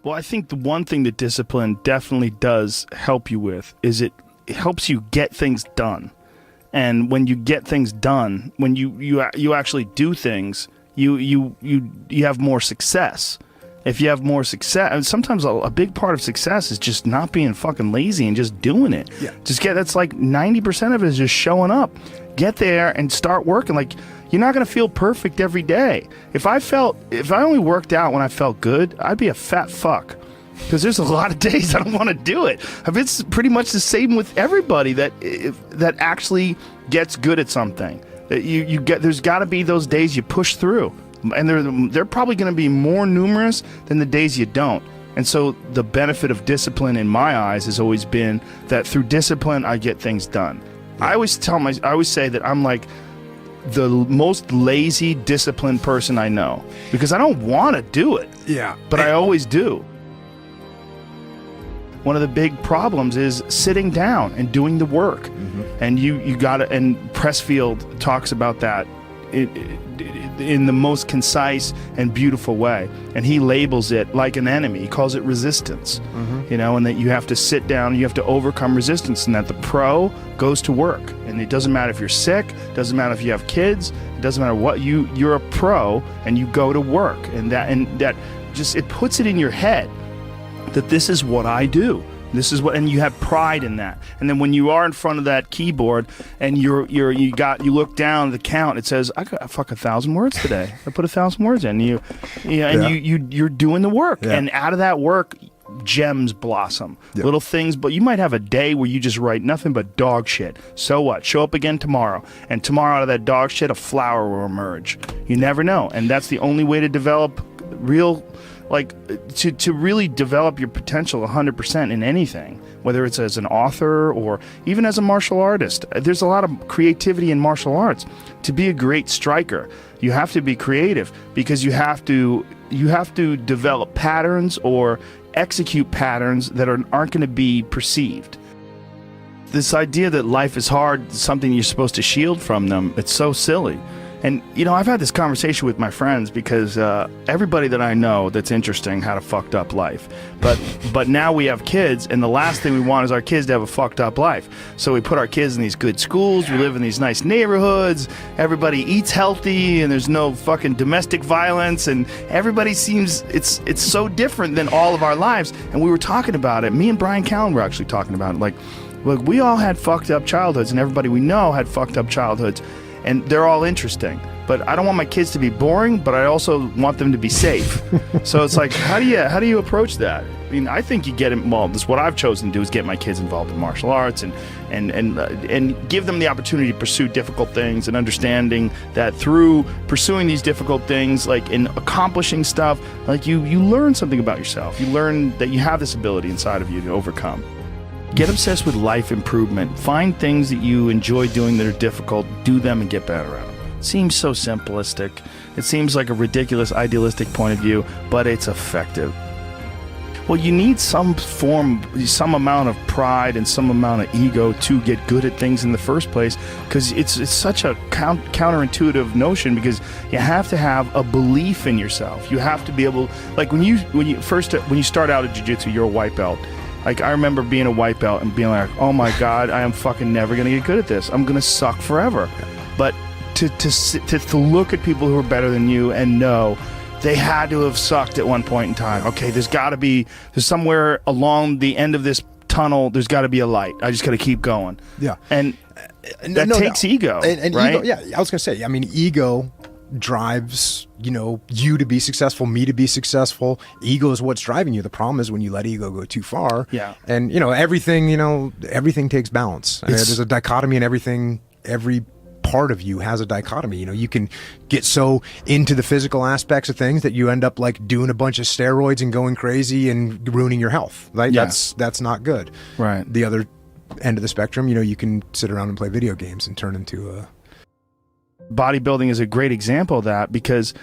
Well, I think the one thing that discipline definitely does help you with is it helps you get things done. And when you get things done, when you actually do things, you have more success. If you have more success, and sometimes a big part of success is just not being fucking lazy and just doing it. Yeah. That's like 90% of it is just showing up. Get there and start working. Like, you're not going to feel perfect every day. If I only worked out when I felt good, I'd be a fat fuck. Because there's a lot of days I don't want to do it. It's pretty much the same with everybody that actually gets good at something. There's got to be those days you push through, and they're probably going to be more numerous than the days you don't. And so the benefit of discipline in my eyes has always been that through discipline I get things done. Yeah. I always say that I'm like the most lazy, disciplined person I know, because I don't want to do it. Yeah, but I always do. One of the big problems is sitting down and doing the work. Mm-hmm. And you got to, and Pressfield talks about that in the most concise and beautiful way. And he labels it like an enemy. He calls it resistance. Mm-hmm. And that you have to sit down, you have to overcome resistance, and that the pro goes to work. And it doesn't matter if you're sick, it doesn't matter if you have kids, it doesn't matter what, you're a pro and you go to work. And that just, it puts it in your head that this is what I do. This is what, and you have pride in that. And then when you are in front of that keyboard and you look down at the count, it says, I got 1,000 words today. I put 1,000 words in. You're doing the work, and out of that work, gems blossom. Yeah. Little things, but you might have a day where you just write nothing but dog shit. So what? Show up again tomorrow, and tomorrow out of that dog shit, a flower will emerge. You never know, and that's the only way to develop real. Like, to really develop your potential 100% in anything, whether it's as an author or even as a martial artist. There's a lot of creativity in martial arts. To be a great striker, you have to be creative, because you have to develop patterns or execute patterns that aren't going to be perceived. This idea that life is hard is something you're supposed to shield from them. It's so silly. And, I've had this conversation with my friends, because everybody that I know that's interesting had a fucked up life. But now we have kids, and the last thing we want is our kids to have a fucked up life. So we put our kids in these good schools, we live in these nice neighborhoods, everybody eats healthy, and there's no fucking domestic violence, and everybody seems, it's so different than all of our lives. And we were talking about it. Me and Brian Callen were actually talking about it. Like, look, we all had fucked up childhoods, and everybody we know had fucked up childhoods. And they're all interesting, but I don't want my kids to be boring, but I also want them to be safe. So it's like, how do you approach that? I mean, I think you get involved. This is what I've chosen to do, is get my kids involved in martial arts and give them the opportunity to pursue difficult things, and understanding that through pursuing these difficult things, like in accomplishing stuff, like you learn something about yourself. You learn that you have this ability inside of you to overcome. Get obsessed with life improvement. Find things that you enjoy doing that are difficult, do them, and get better at them. It seems so simplistic. It seems like a ridiculous, idealistic point of view, but it's effective. Well, you need some amount of pride and some amount of ego to get good at things in the first place, because it's such a counterintuitive notion, because you have to have a belief in yourself. You have to be able, like when you start out at jiu-jitsu, you're a white belt. Like, I remember being a white belt and being like, oh my God, I am fucking never going to get good at this. I'm going to suck forever. But to look at people who are better than you and know they had to have sucked at one point in time. Okay, there's somewhere along the end of this tunnel, there's got to be a light. I just got to keep going. Yeah. And that takes ego, and right? Ego, yeah, I was going to say, I mean, ego drives you to be successful, me to be successful. Ego is what's driving you. The problem is when you let ego go too far. Yeah. And everything takes balance. There's a dichotomy in everything. Every part of you has a dichotomy. You can get so into the physical aspects of things that you end up like doing a bunch of steroids and going crazy and ruining your health. Right? Yeah. That's not good. Right. The other end of the spectrum, you can sit around and play video games and turn into a... Bodybuilding is a great example of that, because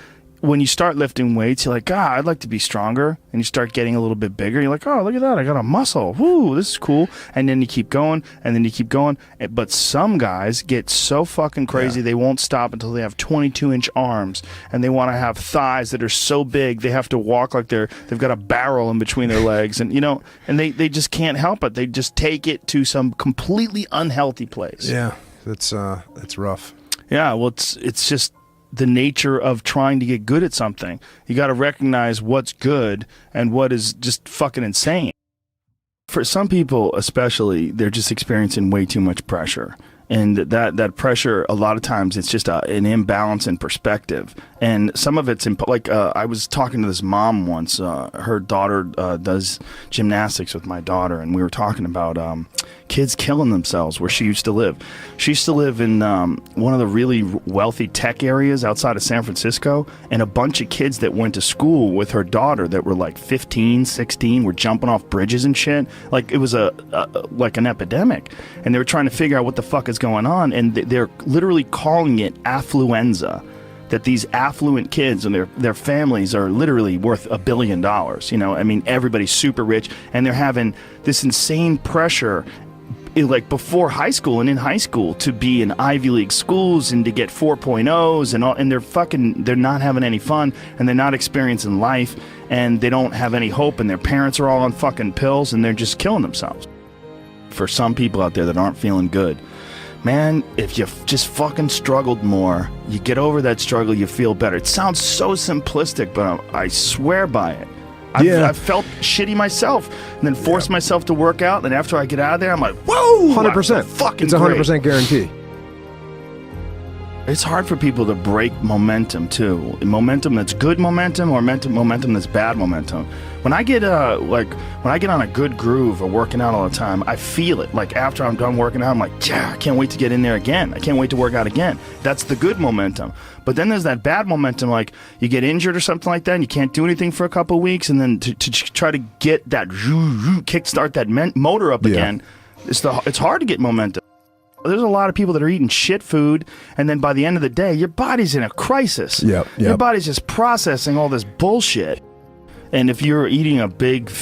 when you start lifting weights, you're like, God, I'd like to be stronger. And you start getting a little bit bigger. You're like, oh, look at that. I got a muscle. Woo, this is cool. And then you keep going, and then you keep going. But some guys get so fucking crazy, they won't stop until they have 22-inch arms. And they want to have thighs that are so big, they have to walk like they've got a barrel in between their legs. And, you know, and they just can't help it. They just take it to some completely unhealthy place. Yeah, that's rough. Yeah, well, it's just the nature of trying to get good at something. You got to recognize what's good and what is just fucking insane. For some people especially, they're just experiencing way too much pressure. And that pressure, a lot of times, it's just an imbalance in perspective. And some of it's, I was talking to this mom once. Her daughter does gymnastics with my daughter, and we were talking about kids killing themselves where she used to live. She used to live in one of the really wealthy tech areas outside of San Francisco, and a bunch of kids that went to school with her daughter that were like 15, 16, were jumping off bridges and shit. Like, it was like an epidemic. And they were trying to figure out what the fuck is going on, and they're literally calling it affluenza. That these affluent kids and their families are literally worth $1 billion. You know, I mean, everybody's super rich, and they're having this insane pressure, like before high school and in high school, to be in Ivy League schools and to get 4.0s and all, and they're not having any fun, and they're not experiencing life, and they don't have any hope, and their parents are all on fucking pills, and they're just killing themselves. For some people out there that aren't feeling good, man, if you just fucking struggled more, you get over that struggle, you feel better. It sounds so simplistic, but I swear by it. I've felt shitty myself, and then forced myself to work out, and after I get out of there, I'm like, whoa! 100%. Fucking it's 100% guarantee. It's hard for people to break momentum, too. Momentum that's good momentum, or momentum that's bad momentum. When I get on a good groove of working out all the time, I feel it. Like, after I'm done working out, I'm like, yeah, I can't wait to get in there again. I can't wait to work out again. That's the good momentum. But then there's that bad momentum, like you get injured or something like that, and you can't do anything for a couple of weeks, and then to try to get that kickstart that motor up again, it's hard to get momentum. There's a lot of people that are eating shit food, and then by the end of the day, your body's in a crisis. Your body's just processing all this bullshit. And if you're eating a big,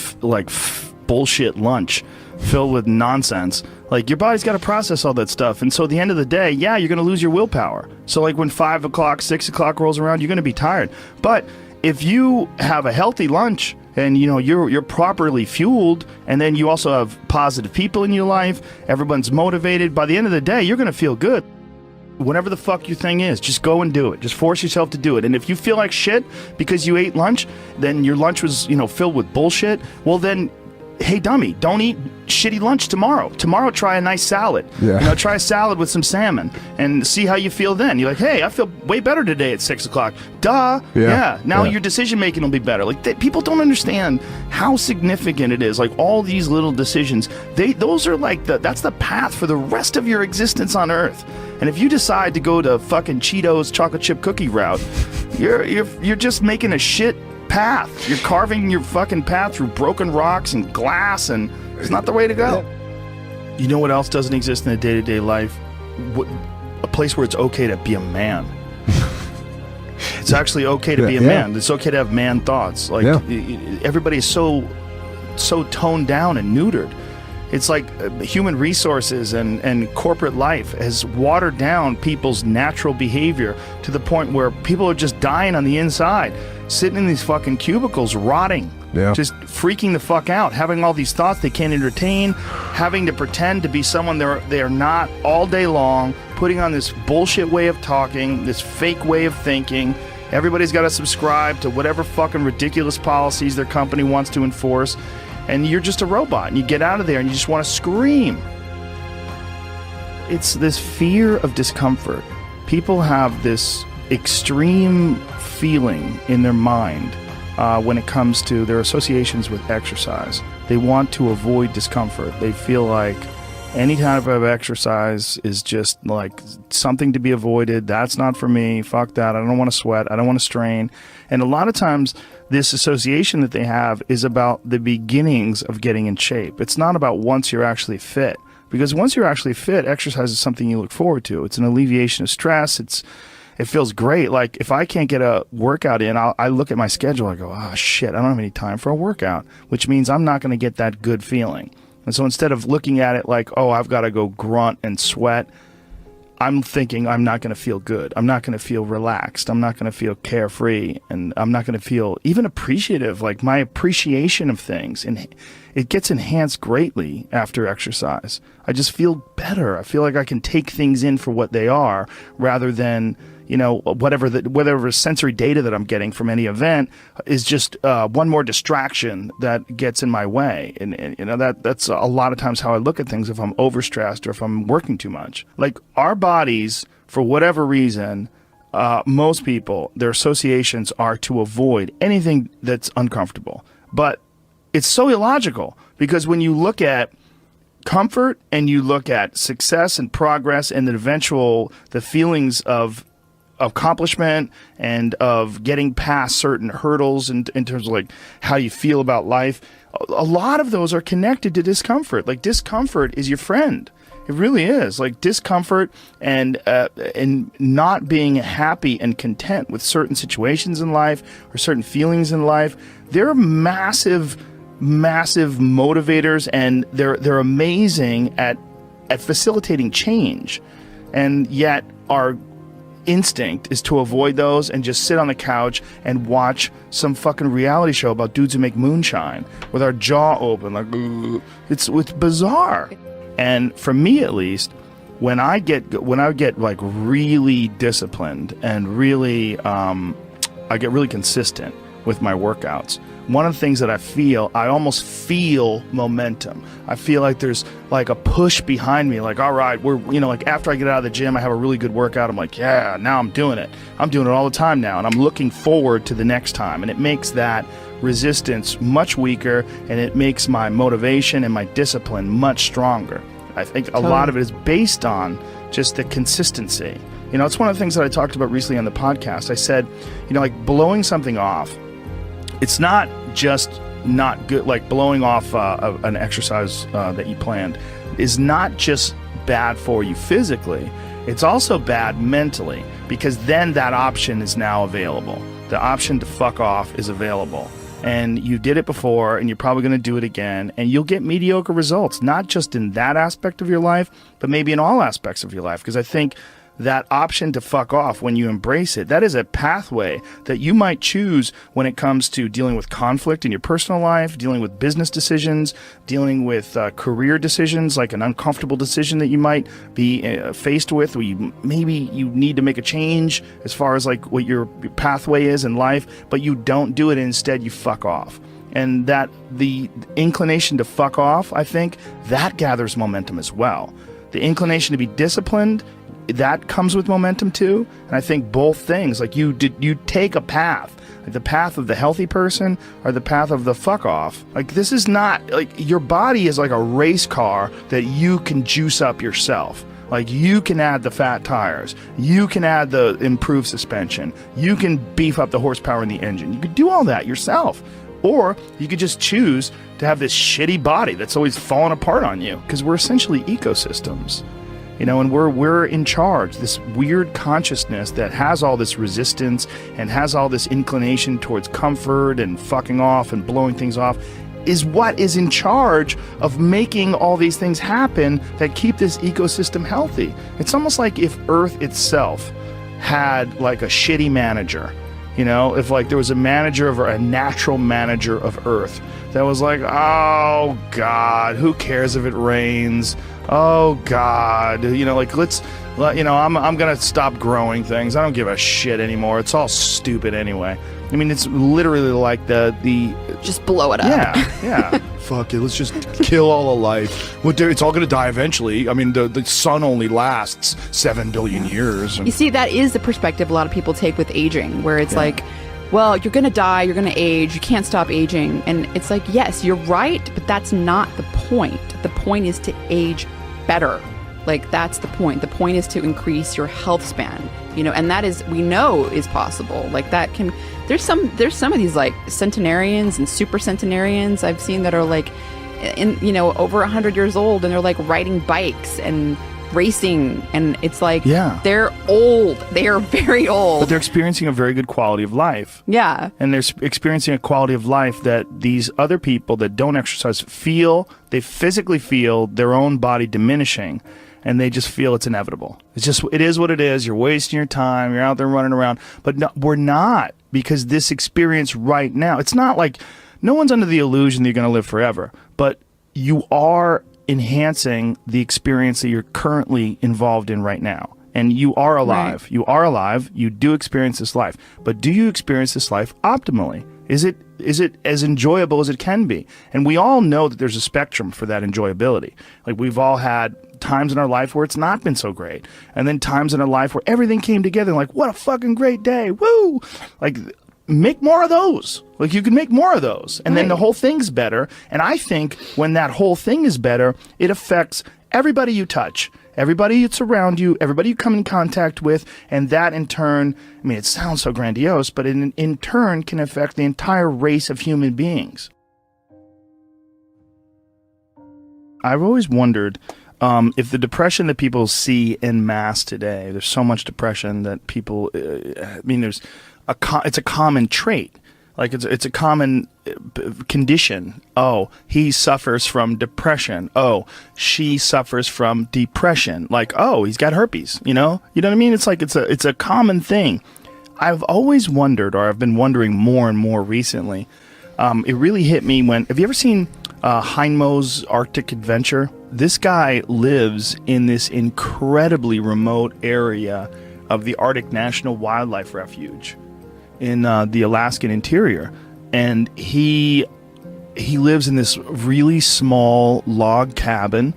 bullshit lunch filled with nonsense, like, your body's got to process all that stuff. And so at the end of the day, you're going to lose your willpower. So, like, when 5 o'clock, 6 o'clock rolls around, you're going to be tired. But if you have a healthy lunch, and, you know, you're properly fueled, and then you also have positive people in your life, everyone's motivated, by the end of the day, you're going to feel good. Whatever the fuck your thing is, just go and do it. Just force yourself to do it. And if you feel like shit because you ate lunch, then your lunch was, filled with bullshit, well then, hey dummy, don't eat shitty lunch tomorrow. Tomorrow try a nice salad. Try a salad with some salmon and see how you feel then. You're like, hey, I feel way better today at 6 o'clock. Duh. Now your decision making will be better. Like, people don't understand how significant it is. Like, all these little decisions, those are like that's the path for the rest of your existence on Earth. And if you decide to go to fucking Cheetos chocolate chip cookie route, you're just making a shit path. You're carving your fucking path through broken rocks and glass, and it's not the way to go. You know what else doesn't exist in a day-to-day life? A place where it's okay to be a man. It's actually okay to be a man. It's okay to have man thoughts. Like, everybody is so toned down and neutered. It's like human resources and corporate life has watered down people's natural behavior to the point where people are just dying on the inside, sitting in these fucking cubicles, rotting, just freaking the fuck out, having all these thoughts they can't entertain, having to pretend to be someone they are not all day long, putting on this bullshit way of talking, this fake way of thinking. Everybody's got to subscribe to whatever fucking ridiculous policies their company wants to enforce. And you're just a robot, and you get out of there and you just want to scream. It's this fear of discomfort. People have this extreme feeling in their mind when it comes to their associations with exercise. They want to avoid discomfort. They feel like any type of exercise is just like something to be avoided. That's not for me. Fuck that. I don't want to sweat. I don't want to strain. And a lot of times, this association that they have is about the beginnings of getting in shape. It's not about once you're actually fit. Because once you're actually fit, exercise is something you look forward to. It's an alleviation of stress. it feels great. Like if I can't get a workout in, I look at my schedule. I go, oh shit, I don't have any time for a workout, which means I'm not going to get that good feeling. And so instead of looking at it like, oh, I've got to go grunt and sweat, I'm thinking I'm not going to feel good. I'm not going to feel relaxed. I'm not going to feel carefree. And I'm not going to feel even appreciative. Like my appreciation of things, and it gets enhanced greatly after exercise. I just feel better. I feel like I can take things in for what they are rather than, you know, whatever sensory data that I'm getting from any event is just one more distraction that gets in my way. And you know, that's a lot of times how I look at things if I'm overstressed or if I'm working too much. Like our bodies, for whatever reason, most people, their associations are to avoid anything that's uncomfortable. But it's so illogical, because when you look at comfort and you look at success and progress and the feelings of accomplishment and of getting past certain hurdles in terms of like how you feel about life, a lot of those are connected to discomfort. Like discomfort is your friend. It really is. Like discomfort and not being happy and content with certain situations in life or certain feelings in life, they're massive motivators, and they're amazing at facilitating change. And yet our instinct is to avoid those and just sit on the couch and watch some fucking reality show about dudes who make moonshine with our jaw open, like it's bizarre. And for me, at least, when I get like really disciplined and really I get really consistent with my workouts, one of the things that I almost feel momentum. I feel like there's like a push behind me, like, all right, like after I get out of the gym, I have a really good workout. I'm like, yeah, now I'm doing it. I'm doing it all the time now. And I'm looking forward to the next time. And it makes that resistance much weaker, and it makes my motivation and my discipline much stronger. I think a lot of it is based on just the consistency. You know, it's one of the things that I talked about recently on the podcast. I said, you know, like blowing something off, it's not just not good. Like blowing off an exercise that you planned is not just bad for you physically. It's also bad mentally, because then that option is now available. The option to fuck off is available. And you did it before, and you're probably going to do it again, and you'll get mediocre results, not just in that aspect of your life, but maybe in all aspects of your life. Because I think that option to fuck off, when you embrace it, that is a pathway that you might choose when it comes to dealing with conflict in your personal life, dealing with business decisions, dealing with career decisions, like an uncomfortable decision that you might be faced with, where maybe you need to make a change as far as like what your pathway is in life, but you don't do it. Instead, you fuck off. And that the inclination to fuck off, I think, that gathers momentum as well. The inclination to be disciplined, that comes with momentum too. And I think both things, like you take a path, like the path of the healthy person or the path of the fuck off. Like this is not, like your body is like a race car that you can juice up yourself. Like you can add the fat tires, you can add the improved suspension, you can beef up the horsepower in the engine. You could do all that yourself. Or you could just choose to have this shitty body that's always falling apart on you, because we're essentially ecosystems. You know, and we're in charge. This weird consciousness that has all this resistance and has all this inclination towards comfort and fucking off and blowing things off is what is in charge of making all these things happen that keep this ecosystem healthy. It's almost like if Earth itself had like a shitty manager. You know, if like there was a natural manager of Earth that was like, oh God, who cares if it rains? Oh God, you know, like I'm gonna stop growing things. I don't give a shit anymore. It's all stupid anyway. I mean, it's literally like the just blow it up. Yeah. Fuck it. Let's just kill all of life. Well, it's all gonna die eventually. I mean, the sun only lasts 7 billion years. You see, that is the perspective a lot of people take with aging, where it's like, well, you're gonna die, you're gonna age, you can't stop aging, and it's like, yes, you're right, but that's not the point. The point is to age better. Like, that's the point. The point is to increase your health span, you know, and that is, we know is possible. Like that can, there's some of these like centenarians and super centenarians I've seen that are like over 100 years old, and they're like riding bikes and racing, and it's like, Yeah. they're old. They are very old. But they're experiencing a very good quality of life. Yeah. And they're experiencing a quality of life that these other people that don't exercise feel. They physically feel their own body diminishing, and they just feel it's inevitable. It is what it is. You're wasting your time. You're out there running around. But no, we're not, because this experience right now, it's not like, no one's under the illusion that you're going to live forever, but you are enhancing the experience that you're currently involved in right now. And you are alive. Right. You are alive. You do experience this life. But do you experience this life optimally? Is it as enjoyable as it can be? And we all know that there's a spectrum for that enjoyability. Like, we've all had times in our life where it's not been so great. And then times in our life where everything came together, like, what a fucking great day. Woo! Like, make more of those. Like, you can make more of those. And then the whole thing's better. And I think when that whole thing is better, it affects everybody you touch, everybody that's around you, everybody you come in contact with, and that in turn, I mean, it sounds so grandiose, but in turn can affect the entire race of human beings. I've always wondered if the depression that people see en masse today, there's so much depression that people, I mean, it's a common trait. Like, it's a common condition. Oh, he suffers from depression. Oh, she suffers from depression. Like, oh, he's got herpes, you know what I mean? It's like, it's a common thing. I've always wondered, or I've been wondering more and more recently. It really hit me when, have you ever seen Heinmo's Arctic Adventure? This guy lives in this incredibly remote area of the Arctic National Wildlife Refuge in the Alaskan interior, and he lives in this really small log cabin,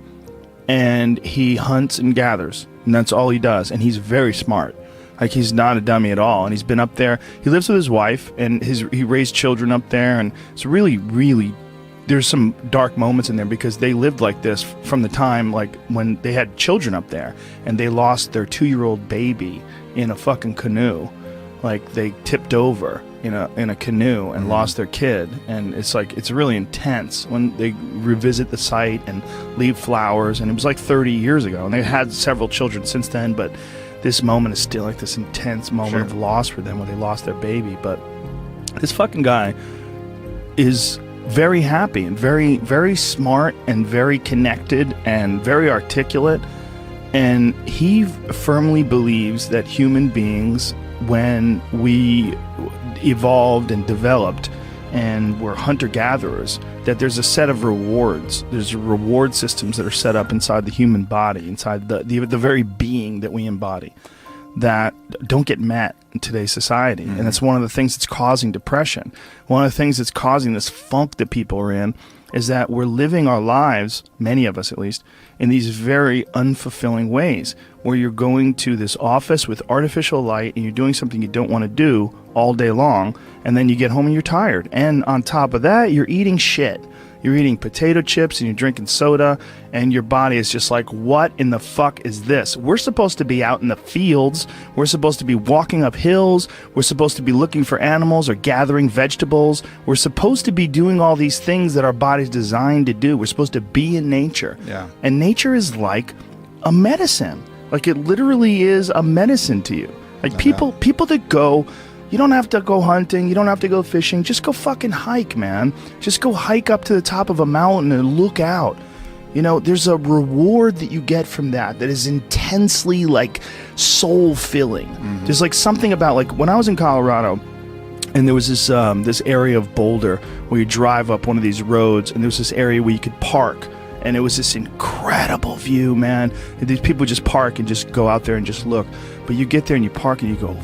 and he hunts and gathers, and that's all he does. And he's very smart. Like, he's not a dummy at all. And he's been up there. He lives with his wife, and he raised children up there, and it's really, really, there's some dark moments in there, because they lived like this from the time, like, when they had children up there, and they lost their 2-year-old baby in a fucking canoe. Like, they tipped over in a canoe and lost their kid. And it's like, it's really intense when they revisit the site and leave flowers. And it was like 30 years ago, and they had several children since then, but this moment is still like this intense moment of loss for them when they lost their baby. But this fucking guy is very happy and very, very smart and very connected and very articulate. And he firmly believes that human beings, when we evolved and developed and were hunter-gatherers, that there's a set of rewards. There's reward systems that are set up inside the human body, inside the very being that we embody, that don't get met in today's society. And that's one of the things that's causing depression. One of the things that's causing this funk that people are in is that we're living our lives, many of us at least, in these very unfulfilling ways, where you're going to this office with artificial light and you're doing something you don't want to do all day long, and then you get home and you're tired. And on top of that, you're eating shit. You're eating potato chips and you're drinking soda, and your body is just like, what in the fuck is this? We're supposed to be out in the fields. We're supposed to be walking up hills. We're supposed to be looking for animals or gathering vegetables. We're supposed to be doing all these things that our body's designed to do. We're supposed to be in nature. Yeah. And nature is like a medicine. Like, it literally is a medicine to you. Like, people that go, you don't have to go hunting, you don't have to go fishing, just go fucking hike, man. Just go hike up to the top of a mountain and look out. You know, there's a reward that you get from that is intensely, like, soul-filling. Mm-hmm. There's, like, something about, like, when I was in Colorado, and there was this area of Boulder where you drive up one of these roads, and there was this area where you could park. And it was this incredible view, man. And these people just park and just go out there and just look. But you get there and you park and you go,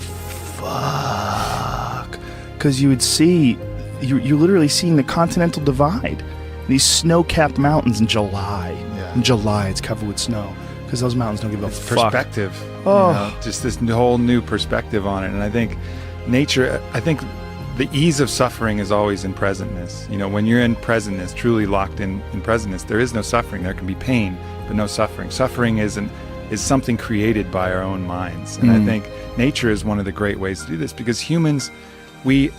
fuck. Because you would see, you're literally seeing the Continental Divide. These snow-capped mountains in July. Yeah. In July, it's covered with snow. Because those mountains don't give a fuck. Perspective. Oh. You know, just this whole new perspective on it. And I think nature, the ease of suffering is always in presentness. You know, when you're in presentness, truly locked in presentness, there is no suffering. There can be pain, but no suffering. Suffering is something created by our own minds. And I think nature is one of the great ways to do this, because humans, we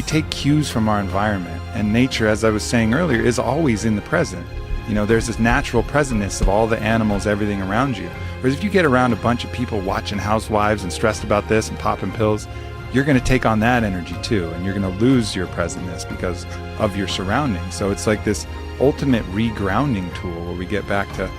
take cues from our environment. And nature, as I was saying earlier, is always in the present. You know, there's this natural presentness of all the animals, everything around you. Whereas if you get around a bunch of people watching Housewives and stressed about this and popping pills, you're going to take on that energy too, and you're going to lose your presentness because of your surroundings. So it's like this ultimate regrounding tool where we get back to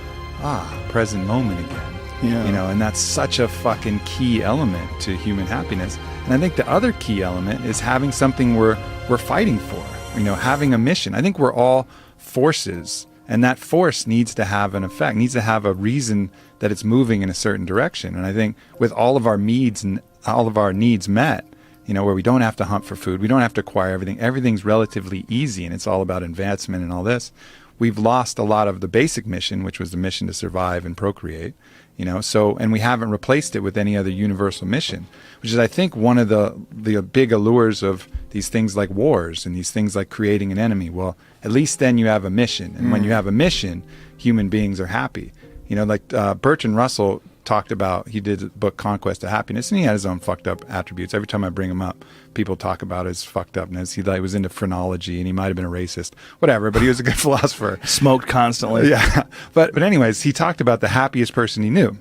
present moment again. Yeah. You know, and that's such a fucking key element to human happiness. And I think the other key element is having something we're fighting for. You know, having a mission. I think we're all forces, and that force needs to have an effect, needs to have a reason that it's moving in a certain direction. And I think with all of our needs and all of our needs met, you know, where we don't have to hunt for food, we don't have to acquire everything, everything's relatively easy, and it's all about advancement and all this. We've lost a lot of the basic mission, which was the mission to survive and procreate, you know, so, and we haven't replaced it with any other universal mission, which is, I think, one of the big allures of these things like wars and these things like creating an enemy. Well, at least then you have a mission. And when you have a mission, human beings are happy. You know, like Bertrand Russell talked about, he did a book, Conquest of Happiness, and he had his own fucked up attributes. Every time I bring him up, people talk about his fucked upness. He was into phrenology, and he might have been a racist, whatever, but he was a good philosopher. Smoked constantly. Yeah. But anyways, he talked about the happiest person he knew.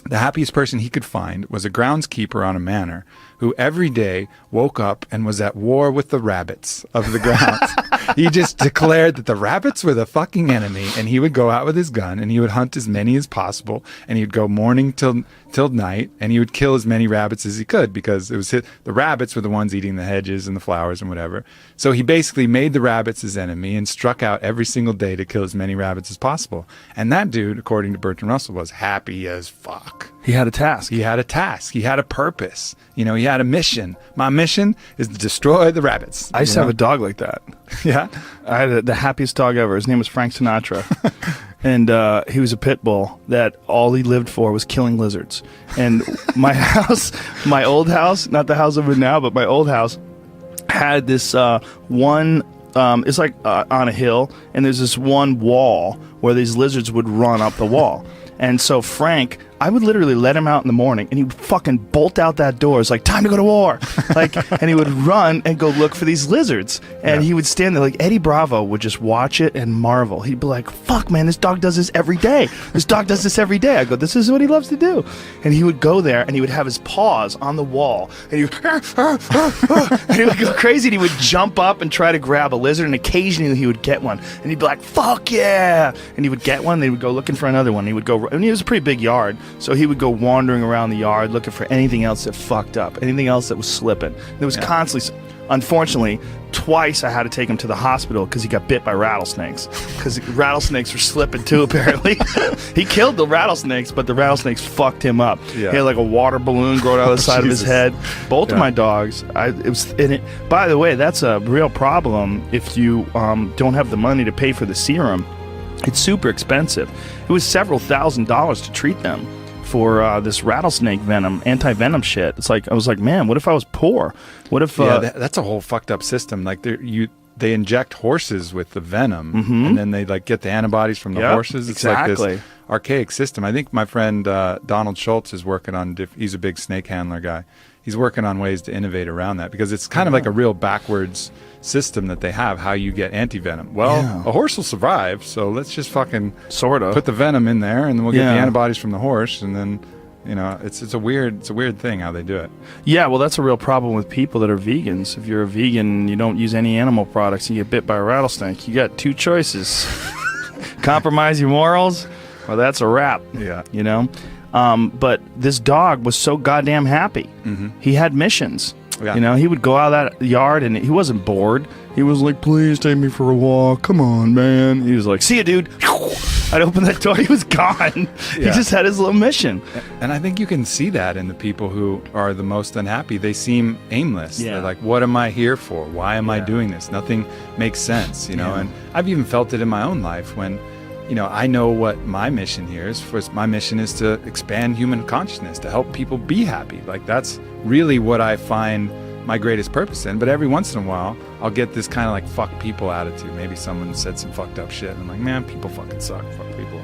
The happiest person he could find was a groundskeeper on a manor who every day woke up and was at war with the rabbits of the grounds. He just declared that the rabbits were the fucking enemy, and he would go out with his gun and he would hunt as many as possible, and he'd go morning till night, and he would kill as many rabbits as he could, because it was the rabbits were the ones eating the hedges and the flowers and whatever. So he basically made the rabbits his enemy and struck out every single day to kill as many rabbits as possible. And that dude, according to Bertrand Russell, was happy as fuck. He had a task. He had a task. He had a purpose. You know, he had a mission. My mission is to destroy the rabbits. I used to have a dog like that. Yeah? I had the happiest dog ever. His name was Frank Sinatra. And he was a pit bull that all he lived for was killing lizards. And my house, my old house, not the house I'm in now, but my old house, had this one, it's like on a hill, and there's this one wall where these lizards would run up the wall. And so Frank, I would literally let him out in the morning, and he would fucking bolt out that door. It's like, time to go to war. And he would run and go look for these lizards. And he would stand there, like Eddie Bravo would just watch it and marvel. He'd be like, fuck, man, this dog does this every day. This dog does this every day. I go, this is what he loves to do. And he would go there, and he would have his paws on the wall, and he would, and he would go crazy, and he would jump up and try to grab a lizard, and occasionally he would get one. And he'd be like, fuck yeah. And he would get one, and he would go looking for another one. He would go, and it was a pretty big yard, so he would go wandering around the yard looking for anything else that fucked up, anything else that was slipping. There was constantly, unfortunately, twice I had to take him to the hospital because he got bit by rattlesnakes, because rattlesnakes were slipping too, apparently. He killed the rattlesnakes, but the rattlesnakes fucked him up. He had like a water balloon growing out of the side of his head. Both of my dogs, by the way, that's a real problem if you don't have the money to pay for the serum. It's super expensive. It was several $1,000s to treat them for this rattlesnake venom, anti-venom shit. It's like, I was like, man, what if I was poor? What if... that's a whole fucked up system. Like, they inject horses with the venom, and then they like get the antibodies from the horses. It's like this archaic system. I think my friend Donald Schultz is working on, he's a big snake handler guy. He's working on ways to innovate around that, because it's kind of like a real backwards system that they have, how you get anti-venom. Well, a horse will survive, so let's just fucking sort of put the venom in there, and then we'll get the antibodies from the horse, and then, you know, it's a weird thing how they do it. Yeah, well, that's a real problem with people that are vegans. If you're a vegan and you don't use any animal products and you get bit by a rattlesnake, you got two choices. Compromise your morals, or that's a wrap. Yeah. You know? But this dog was so goddamn happy. He had missions. You know, he would go out of that yard and he wasn't bored. He was like, please take me for a walk. Come on, man. He was like, see ya, dude. I'd open that door. He was gone. He just had his little mission. And I think you can see that in the people who are the most unhappy. They seem aimless. Yeah. They're like, what am I here for? Why am I doing this? Nothing makes sense, you know? And I've even felt it in my own life when, you know, I know what my mission here is. First, my mission is to expand human consciousness, to help people be happy. Like, that's really what I find my greatest purpose in. But every once in a while, I'll get this kind of like fuck people attitude. Maybe someone said some fucked up shit, and I'm like, man, people fucking suck. Fuck people.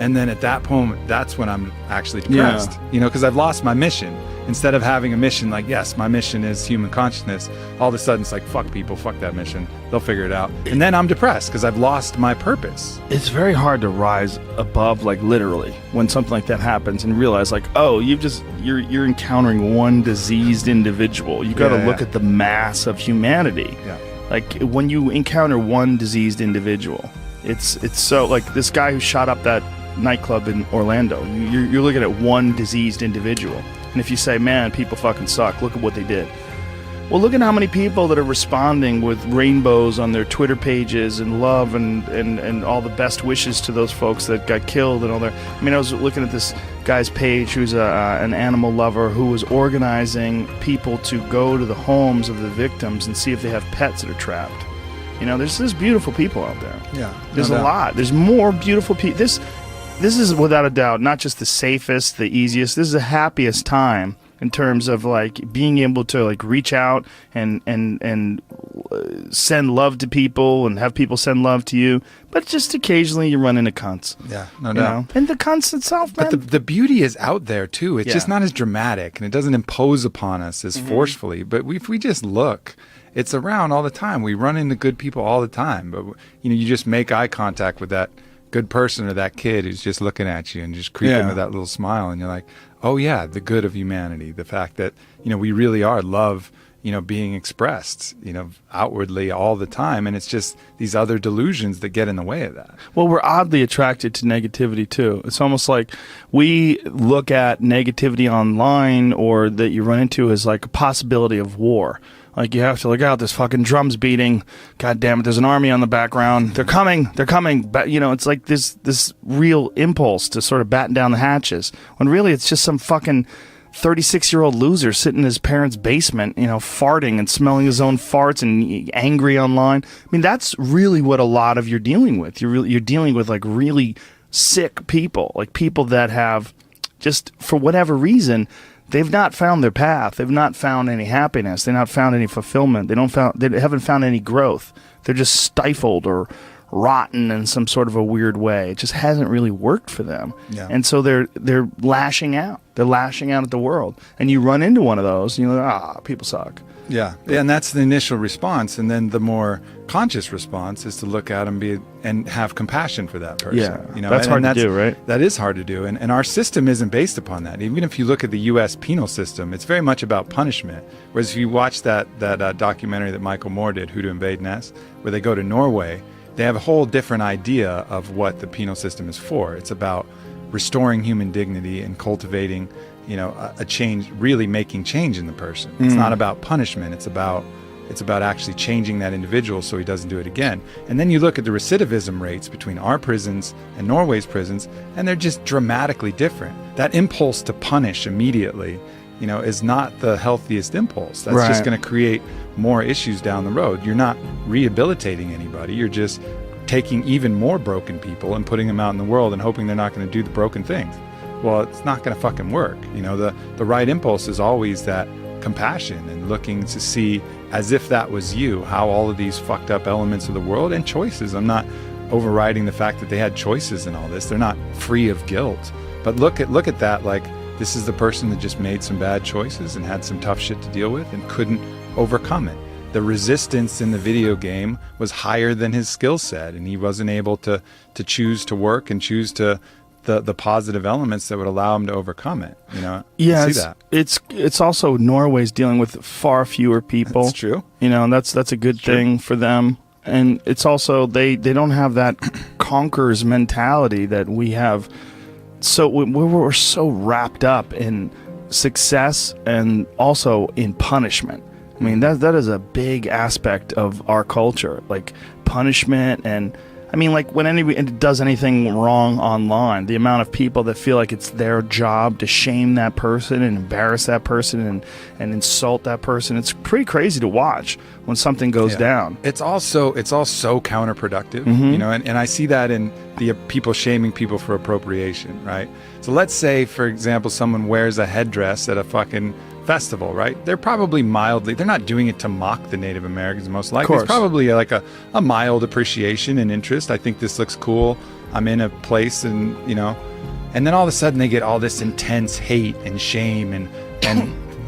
And then at that moment, that's when I'm actually depressed, you know, because I've lost my mission. Instead of having a mission like, yes, my mission is human consciousness, all of a sudden it's like, fuck people, fuck that mission. They'll figure it out. And then I'm depressed because I've lost my purpose. It's very hard to rise above, like literally, when something like that happens and realize like, oh, you're encountering one diseased individual. You got to look at the mass of humanity. Yeah. Like when you encounter one diseased individual, it's so like this guy who shot up that nightclub in Orlando. You're looking at one diseased individual. And if you say, man, people fucking suck, look at what they did. Well, look at how many people that are responding with rainbows on their Twitter pages and love and all the best wishes to those folks that got killed and all their... I mean, I was looking at this guy's page who's an animal lover who was organizing people to go to the homes of the victims and see if they have pets that are trapped. You know, there's beautiful people out there. Yeah. There's a lot. There's more beautiful people. This is without a doubt not just the safest, the easiest. This is the happiest time in terms of like being able to like reach out and send love to people and have people send love to you. But just occasionally you run into cunts. Yeah, no doubt. And the cunts itself, man. But the beauty is out there too. It's just not as dramatic and it doesn't impose upon us as forcefully. But if we just look, it's around all the time. We run into good people all the time. But you know, you just make eye contact with that good person or that kid who's just looking at you and just creeping with that little smile, and you're like, oh yeah, the good of humanity, the fact that, you know, we really are love, you know, being expressed, you know, outwardly all the time, and it's just these other delusions that get in the way of that. Well, we're oddly attracted to negativity too. It's almost like we look at negativity online or that you run into as like a possibility of war. Like, you have to look out, there's fucking drums beating. God damn it, there's an army on the background. They're coming. But, you know, it's like this real impulse to sort of batten down the hatches. When really it's just some fucking 36-year-old loser sitting in his parents' basement, you know, farting and smelling his own farts and angry online. I mean, that's really what a lot of you're dealing with. You're dealing with, like, really sick people. Like, people that have just, for whatever reason... They've not found their path. They've not found any happiness. They've not found any fulfillment. They haven't found any growth. They're just stifled or rotten in some sort of a weird way. It just hasn't really worked for them. Yeah. And so they're lashing out. They're lashing out at the world. And you run into one of those, and you're like, people suck. Yeah, and that's the initial response, and then the more conscious response is to look at them and have compassion for that person. Yeah, you know, that's hard to do, right? That is hard to do, and our system isn't based upon that. Even if you look at the U.S. penal system, it's very much about punishment. Whereas if you watch that documentary that Michael Moore did, Who to Invade Ness, where they go to Norway, they have a whole different idea of what the penal system is for. It's about restoring human dignity and cultivating, you know, a change, really making change in the person. It's not about punishment. It's about actually changing that individual so he doesn't do it again. And then you look at the recidivism rates between our prisons and Norway's prisons, and they're just dramatically different. That impulse to punish immediately, you know, is not the healthiest impulse. That's just going to create more issues down the road. You're not rehabilitating anybody. You're just taking even more broken people and putting them out in the world and hoping they're not going to do the broken things. Well, it's not going to fucking work. You know, the right impulse is always that compassion and looking to see, as if that was you, how all of these fucked up elements of the world and choices. I'm not overriding the fact that they had choices in all this. They're not free of guilt. But look at that like this is the person that just made some bad choices and had some tough shit to deal with and couldn't overcome it. The resistance in the video game was higher than his skill set, and he wasn't able to choose to work and choose to the positive elements that would allow him to overcome it. You know, yeah, see that. It's also Norway's dealing with far fewer people. That's true. You know, and that's a good thing for them. And it's also they don't have that conquerors mentality that we have. So we're so wrapped up in success and also in punishment. I mean, that is a big aspect of our culture, like punishment. And I mean, like when anybody does anything wrong online, the amount of people that feel like it's their job to shame that person and embarrass that person and insult that person, it's pretty crazy to watch when something goes down. It's all so counterproductive, you know, and I see that in the people shaming people for appropriation, right? So let's say, for example, someone wears a headdress at a fucking festival, right? They're probably they're not doing it to mock the Native Americans, most likely. It's probably like a mild appreciation and interest. I think this looks cool. I'm in a place, and and then all of a sudden they get all this intense hate and shame and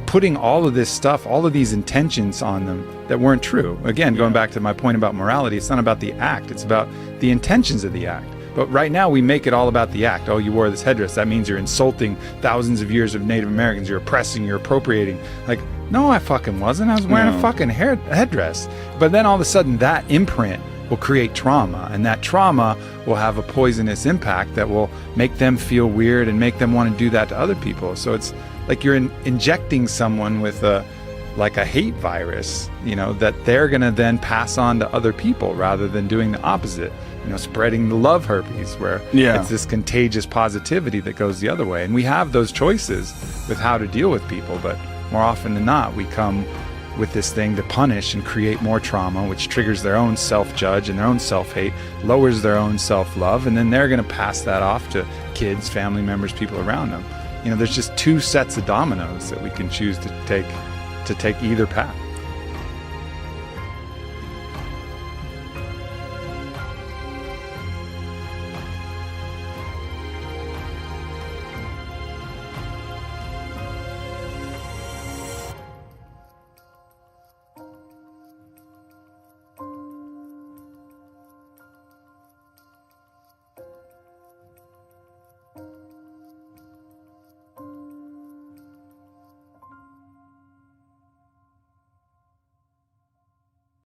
putting all of this stuff, all of these intentions on them that weren't true. Again, going back to my point about morality, it's not about the act, it's about the intentions of the act. But right now we make it all about the act. Oh, you wore this headdress, that means you're insulting thousands of years of Native Americans, you're oppressing, you're appropriating. Like, no, I fucking wasn't. I was wearing a fucking headdress. But then all of a sudden that imprint will create trauma, and that trauma will have a poisonous impact that will make them feel weird and make them want to do that to other people. So it's like you're injecting someone with a hate virus, that they're going to then pass on to other people rather than doing the opposite, spreading the love herpes, where it's this contagious positivity that goes the other way. And we have those choices with how to deal with people, but more often than not, we come with this thing to punish and create more trauma, which triggers their own self-judge and their own self-hate, lowers their own self-love, and then they're going to pass that off to kids, family members, people around them. There's just two sets of dominoes that we can choose to take either path.